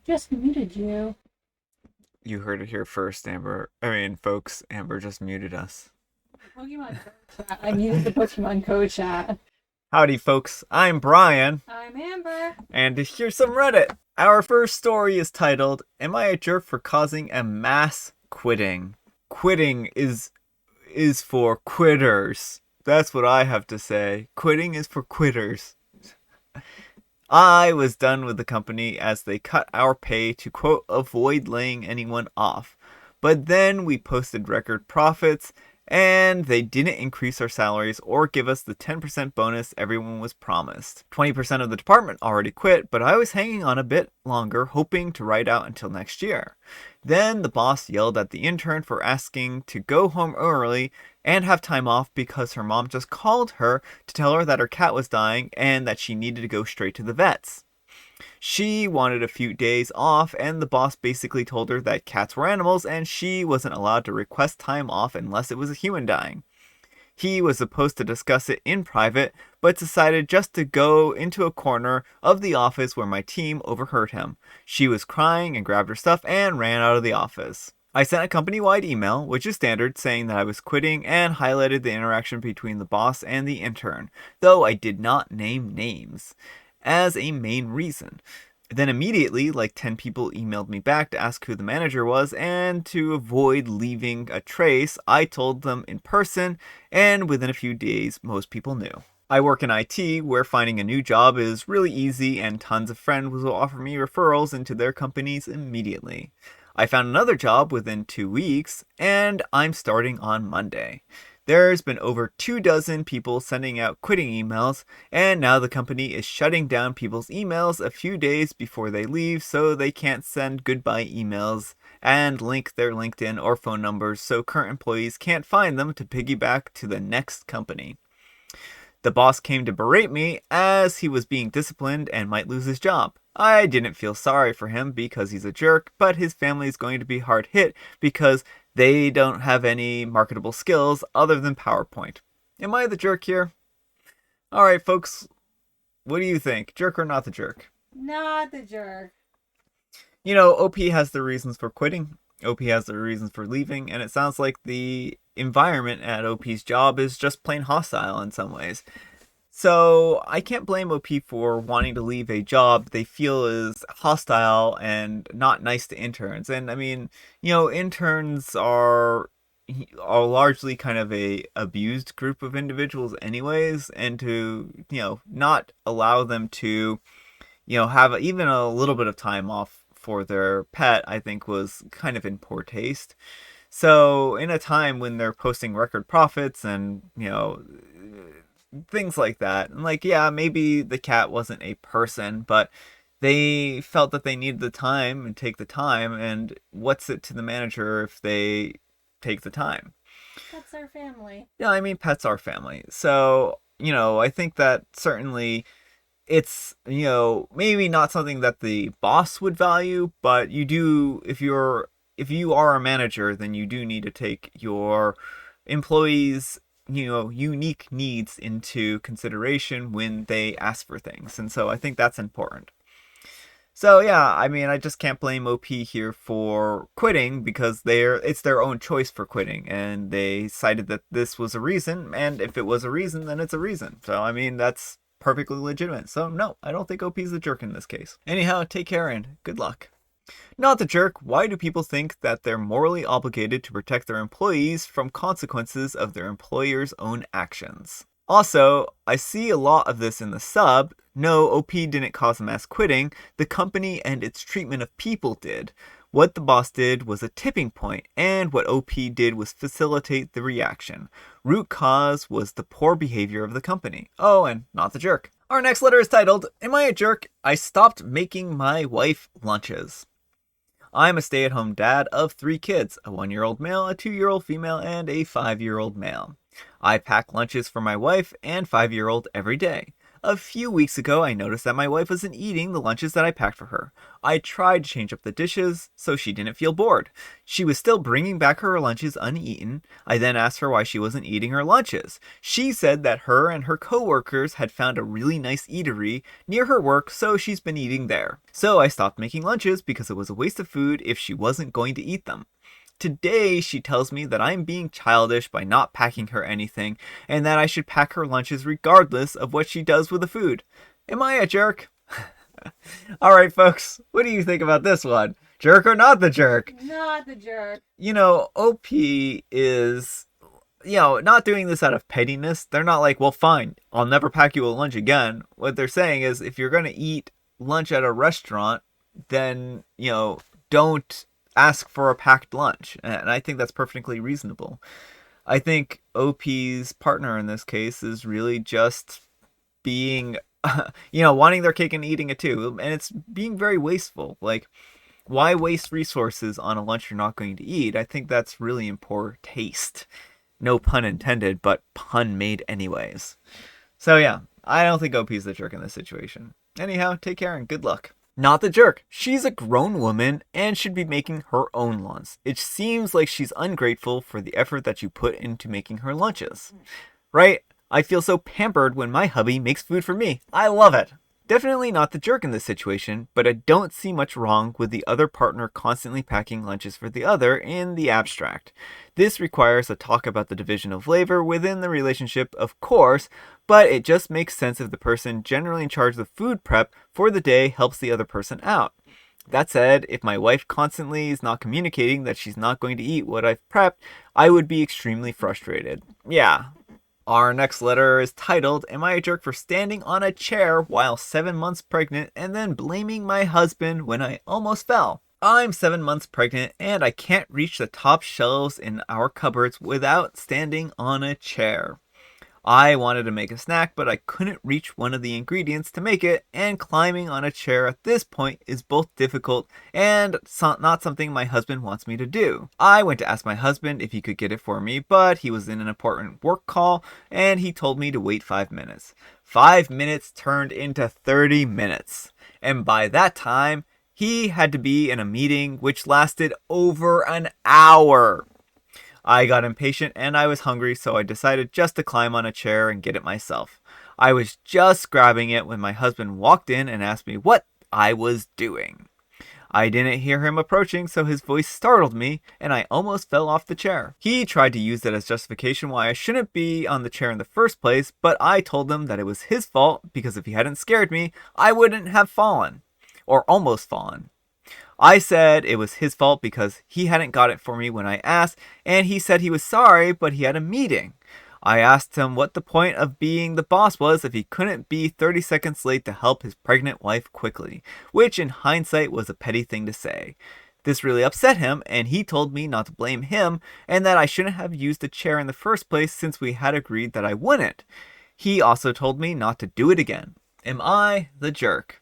just muted you. You heard it here first, Amber. Folks, Amber just muted us. Pokemon Go chat. I muted the Pokemon Go chat. Howdy, folks. I'm Brian, I'm Amber. and here's some Reddit. Our first story is titled, Am I a Jerk for Causing a Mass Quitting? Quitting is for quitters. That's what I have to say. Quitting is for quitters. I was done with the company as they cut our pay to, quote, avoid laying anyone off. But then we posted record profits and they didn't increase our salaries or give us the 10% bonus everyone was promised. 20% of the department already quit, but I was hanging on a bit longer, hoping to ride out until next year. Then the boss yelled at the intern for asking to go home early and have time off because her mom just called her to tell her that her cat was dying and that she needed to go straight to the vets. She wanted a few days off, and the boss basically told her that cats were animals and she wasn't allowed to request time off unless it was a human dying. He was supposed to discuss it in private, but decided just to go into a corner of the office where my team overheard him. She was crying and grabbed her stuff and ran out of the office. I sent a company-wide email, which is standard, saying that I was quitting and highlighted the interaction between the boss and the intern, though I did not name names, as a main reason. Then immediately, like 10 people emailed me back to ask who the manager was, and to avoid leaving a trace, I told them in person, and within a few days, most people knew. I work in IT, where finding a new job is really easy, and tons of friends will offer me referrals into their companies immediately. I found another job within 2 weeks, and I'm starting on Monday. There's been over 24 people sending out quitting emails, and now the company is shutting down people's emails a few days before they leave so they can't send goodbye emails and link their LinkedIn or phone numbers so current employees can't find them to piggyback to the next company. The boss came to berate me as he was being disciplined and might lose his job. I didn't feel sorry for him because he's a jerk, but his family is going to be hard hit because they don't have any marketable skills other than PowerPoint. Am I the jerk here? Alright, folks, what do you think? Jerk or not the jerk? Not the jerk. OP has the reasons for quitting, OP has the reasons for leaving, and it sounds like the environment at OP's job is just plain hostile in some ways. So I can't blame OP for wanting to leave a job they feel is hostile and not nice to interns. And interns are largely kind of a abused group of individuals anyways, and to, not allow them to, have even a little bit of time off for their pet, I think was kind of in poor taste. So in a time when they're posting record profits and, things like that. And yeah, maybe the cat wasn't a person, but they felt that they needed the time and take the time. And what's it to the manager if they take the time? That's our family. Yeah, pets are family. So, I think that certainly it's, maybe not something that the boss would value, but you do, if you are a manager, then you do need to take your employees' unique needs into consideration when they ask for things. And so I think that's important. So yeah, I just can't blame OP here for quitting because it's their own choice for quitting, and they cited that this was a reason, and if it was a reason, then it's a reason. So that's perfectly legitimate. So no, I don't think OP's the jerk in this case. Anyhow, take care and good luck. Not the jerk, why do people think that they're morally obligated to protect their employees from consequences of their employer's own actions? Also, I see a lot of this in the sub. No, OP didn't cause mass quitting. The company and its treatment of people did. What the boss did was a tipping point, and what OP did was facilitate the reaction. Root cause was the poor behavior of the company. Oh, and not the jerk. Our next letter is titled, Am I a Jerk? I stopped making my wife lunches. I'm a stay-at-home dad of 3 kids, a 1-year-old male, a 2-year-old female, and a 5-year-old male. I pack lunches for my wife and 5-year-old every day. A few weeks ago, I noticed that my wife wasn't eating the lunches that I packed for her. I tried to change up the dishes so she didn't feel bored. She was still bringing back her lunches uneaten. I then asked her why she wasn't eating her lunches. She said that her and her coworkers had found a really nice eatery near her work, so she's been eating there. So I stopped making lunches because it was a waste of food if she wasn't going to eat them. Today, she tells me that I'm being childish by not packing her anything, and that I should pack her lunches regardless of what she does with the food. Am I a jerk? Alright, folks, what do you think about this one? Jerk or not the jerk? Not the jerk. OP is, not doing this out of pettiness. They're not like, well, fine, I'll never pack you a lunch again. What they're saying is, if you're going to eat lunch at a restaurant, then, don't ask for a packed lunch. And I think that's perfectly reasonable. I think OP's partner in this case is really just being, wanting their cake and eating it too. And it's being very wasteful. Like, why waste resources on a lunch you're not going to eat? I think that's really in poor taste. No pun intended, but pun made anyways. So yeah, I don't think OP's the jerk in this situation. Anyhow, take care and good luck. Not the jerk. She's a grown woman and should be making her own lunch. It seems like she's ungrateful for the effort that you put into making her lunches. Right? I feel so pampered when my hubby makes food for me. I love it. Definitely not the jerk in this situation, but I don't see much wrong with the other partner constantly packing lunches for the other in the abstract. This requires a talk about the division of labor within the relationship, of course, but it just makes sense if the person generally in charge of the food prep for the day helps the other person out. That said, if my wife constantly is not communicating that she's not going to eat what I've prepped, I would be extremely frustrated. Yeah. Our next letter is titled, Am I a jerk for standing on a chair while 7 months pregnant and then blaming my husband when I almost fell? I'm 7 months pregnant and I can't reach the top shelves in our cupboards without standing on a chair. I wanted to make a snack, but I couldn't reach one of the ingredients to make it, and climbing on a chair at this point is both difficult and not something my husband wants me to do. I went to ask my husband if he could get it for me, but he was in an important work call, and he told me to wait 5 minutes. 5 minutes turned into 30 minutes, and by that time, he had to be in a meeting which lasted over an hour. I got impatient and I was hungry, so I decided just to climb on a chair and get it myself. I was just grabbing it when my husband walked in and asked me what I was doing. I didn't hear him approaching, so his voice startled me and I almost fell off the chair. He tried to use it as justification why I shouldn't be on the chair in the first place, but I told him that it was his fault because if he hadn't scared me, I wouldn't have fallen. Or almost fallen. I said it was his fault because he hadn't got it for me when I asked, and he said he was sorry, but he had a meeting. I asked him what the point of being the boss was if he couldn't be 30 seconds late to help his pregnant wife quickly, which in hindsight was a petty thing to say. This really upset him, and he told me not to blame him, and that I shouldn't have used the chair in the first place since we had agreed that I wouldn't. He also told me not to do it again. Am I the jerk?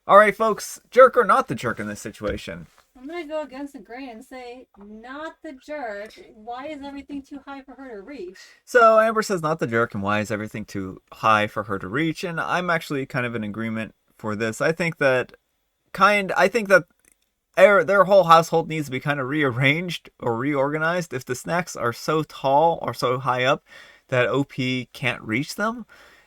Alright, folks, jerk or not the jerk in this situation? I'm going to go against the grain and say, not the jerk. Why is everything too high for her to reach? So Amber says not the jerk, and why is everything too high for her to reach? And I'm actually kind of in agreement for this. I think that their whole household needs to be kind of rearranged or reorganized if the snacks are so tall or so high up that OP can't reach them.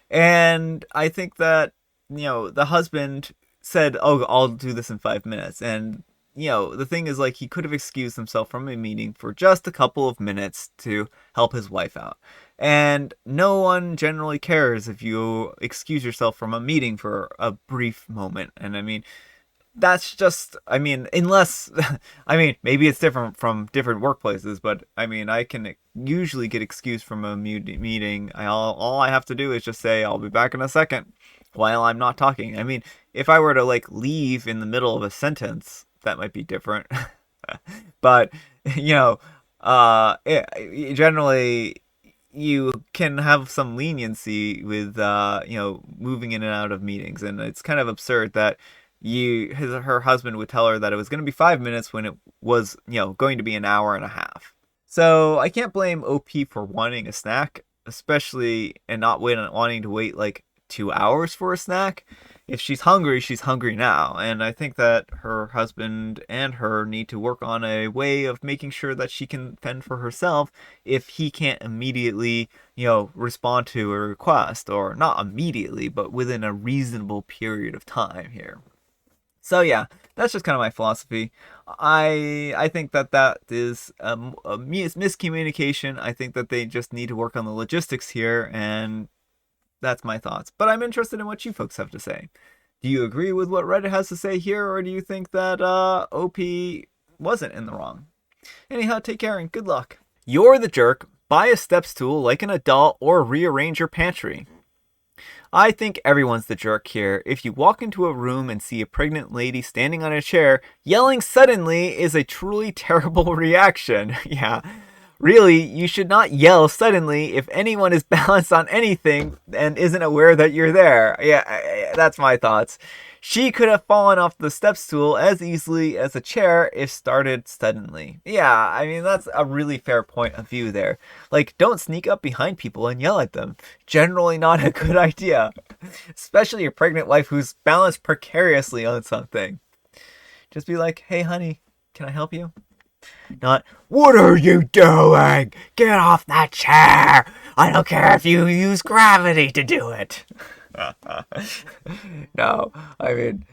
And I think that, the husband said, oh, I'll do this in 5 minutes. And, the thing is, like, he could have excused himself from a meeting for just a couple of minutes to help his wife out. And no one generally cares if you excuse yourself from a meeting for a brief moment. And I mean, that's just, unless, maybe it's different from different workplaces, but I can usually get excused from a meeting. All I have to do is just say, I'll be back in a second while I'm not talking. If I were to leave in the middle of a sentence, that might be different. But, generally you can have some leniency with, moving in and out of meetings. And it's kind of absurd that her husband would tell her that it was going to be 5 minutes when it was, going to be an hour and a half. So I can't blame OP for wanting a snack, especially and not wanting to wait 2 hours for a snack. If she's hungry now. And I think that her husband and her need to work on a way of making sure that she can fend for herself if he can't immediately, respond to a request, or not immediately, but within a reasonable period of time here. So yeah, that's just kind of my philosophy. I think that is a miscommunication. I think that they just need to work on the logistics here, and that's my thoughts. But I'm interested in what you folks have to say. Do you agree with what Reddit has to say here, or do you think that OP wasn't in the wrong? Anyhow, take care and good luck. You're the jerk. Buy a step stool like an adult or rearrange your pantry. I think everyone's the jerk here. If you walk into a room and see a pregnant lady standing on a chair, yelling suddenly is a truly terrible reaction. Yeah. Really, you should not yell suddenly if anyone is balanced on anything and isn't aware that you're there. Yeah, that's my thoughts. She could have fallen off the step stool as easily as a chair if started suddenly. Yeah, I mean, that's a really fair point of view there. Like, don't sneak up behind people and yell at them. Generally not a good idea. Especially your pregnant wife who's balanced precariously on something. Just be like, hey honey, can I help you? Not, what are you doing? Get off that chair! I don't care if you use gravity to do it. No, I mean,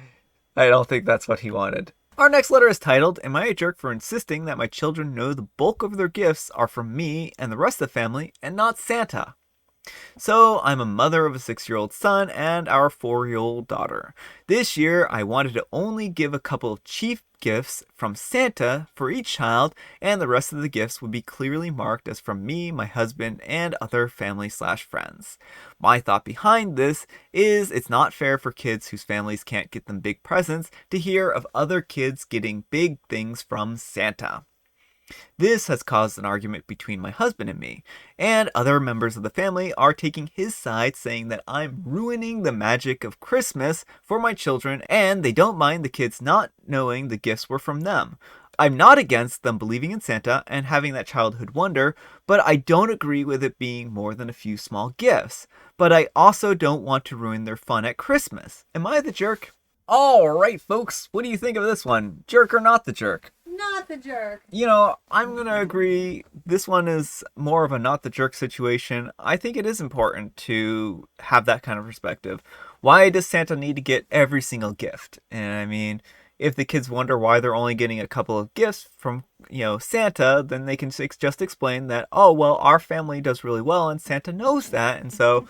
I don't think that's what he wanted. Our next letter is titled, Am I a jerk for insisting that my children know the bulk of their gifts are from me and the rest of the family and not Santa? So, I'm a mother of a 6-year-old son and our 4-year-old daughter. This year, I wanted to only give a couple of chief gifts from Santa for each child, and the rest of the gifts would be clearly marked as from me, my husband, and other family/friends. My thought behind this is it's not fair for kids whose families can't get them big presents to hear of other kids getting big things from Santa. This has caused an argument between my husband and me, and other members of the family are taking his side, saying that I'm ruining the magic of Christmas for my children, and they don't mind the kids not knowing the gifts were from them. I'm not against them believing in Santa and having that childhood wonder, but I don't agree with it being more than a few small gifts. But I also don't want to ruin their fun at Christmas. Am I the jerk? Alright folks, what do you think of this one? Jerk or not the jerk? Not the jerk. I'm going to agree. This one is more of a not the jerk situation. I think it is important to have that kind of perspective. Why does Santa need to get every single gift? And I mean, if the kids wonder why they're only getting a couple of gifts from, Santa, then they can just explain that, oh, well, our family does really well and Santa knows that. And so,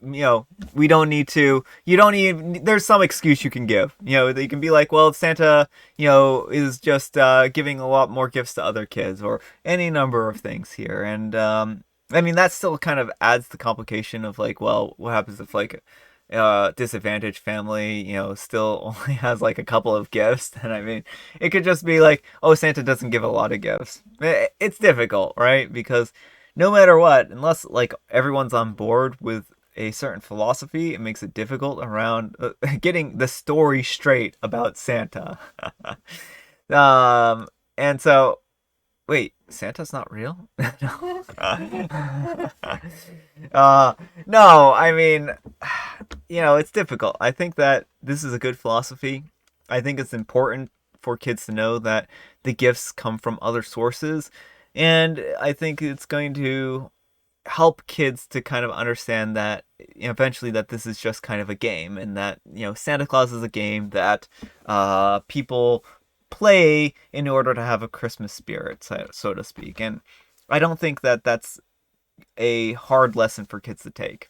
we don't need to, there's some excuse you can give. They can be like, well, Santa, is just giving a lot more gifts to other kids, or any number of things here. And, I mean, that still kind of adds the complication of like, well, what happens if like disadvantaged family, still only has like a couple of gifts? And I mean, it could just be like, oh, Santa doesn't give a lot of gifts. It's difficult, right? Because no matter what, unless like everyone's on board with a certain philosophy, it makes it difficult around getting the story straight about Santa. And so, wait, Santa's not real? No. No, I mean, it's difficult. I think that this is a good philosophy. I think it's important for kids to know that the gifts come from other sources. And I think it's going to help kids to kind of understand that eventually that this is just kind of a game, and that Santa Claus is a game that people play in order to have a Christmas spirit, so to speak. And I don't think that that's a hard lesson for kids to take.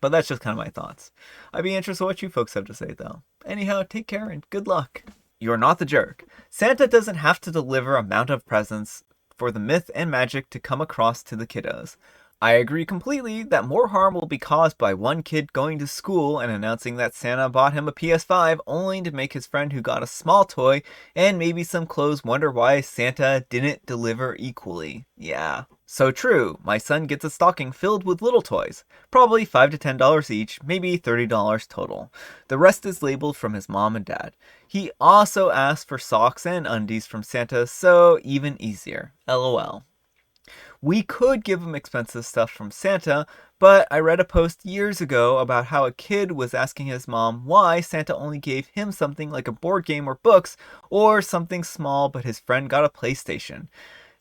But that's just kind of my thoughts. I'd be interested in what you folks have to say, though. Anyhow, take care and good luck. You're not the jerk. Santa doesn't have to deliver a amount of presents for the myth and magic to come across to the kiddos. I agree completely that more harm will be caused by one kid going to school and announcing that Santa bought him a PS5 only to make his friend who got a small toy and maybe some clothes wonder why Santa didn't deliver equally. Yeah. So true, my son gets a stocking filled with little toys, probably $5 to $10 each, maybe $30 total. The rest is labeled from his mom and dad. He also asked for socks and undies from Santa, so even easier. LOL. We could give him expensive stuff from Santa, but I read a post years ago about how a kid was asking his mom why Santa only gave him something like a board game or books, or something small but his friend got a PlayStation.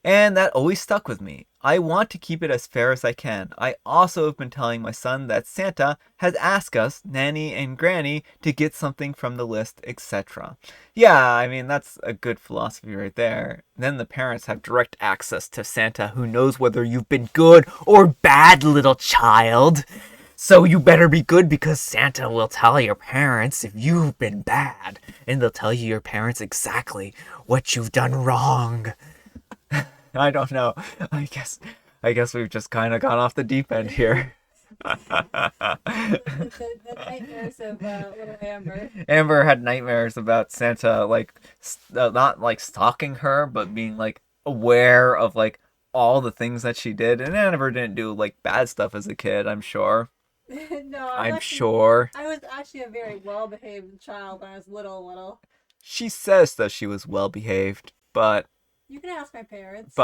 And that always stuck with me. I want to keep it as fair as I can. I also have been telling my son that Santa has asked us, Nanny and Granny, to get something from the list, etc. Yeah, I mean, that's a good philosophy right there. Then the parents have direct access to Santa, who knows whether you've been good or bad, little child. So you better be good, because Santa will tell your parents if you've been bad. And they'll tell your parents exactly what you've done wrong. I don't know. I guess we've just kind of gone off the deep end here. The nightmares of little Amber. Amber had nightmares about Santa, like not like stalking her, but being like aware of like all the things that she did. And Amber didn't do like bad stuff as a kid, I'm sure. No, I'm sure. I was actually a very well-behaved child when I was little. She says that she was well behaved, but You can ask my parents.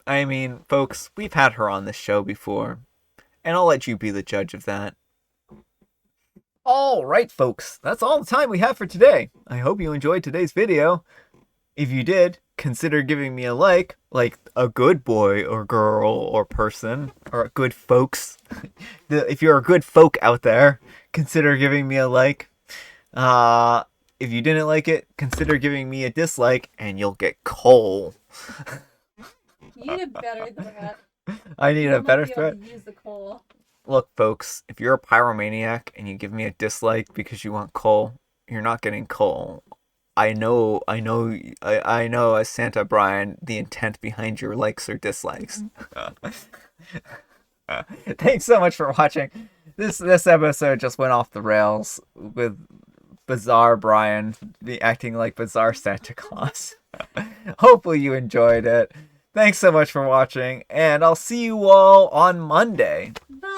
I mean, folks, we've had her on this show before, and I'll let you be the judge of that. All right, folks, that's all the time we have for today. I hope you enjoyed today's video. If you did, consider giving me a like a good boy or girl or person, or good folks. If you're a good folk out there, consider giving me a like. If you didn't like it, consider giving me a dislike, and you'll get coal. You need a better threat. I need a better You might be able threat. to use the coal. Look, folks, if you're a pyromaniac and you give me a dislike because you want coal, you're not getting coal. I know, as Santa Brian, the intent behind your likes or dislikes. Thanks so much for watching. This episode just went off the rails with Bizarre Brian acting like Bizarre Santa Claus. Hopefully you enjoyed it. Thanks so much for watching, and I'll see you all on Monday. Bye.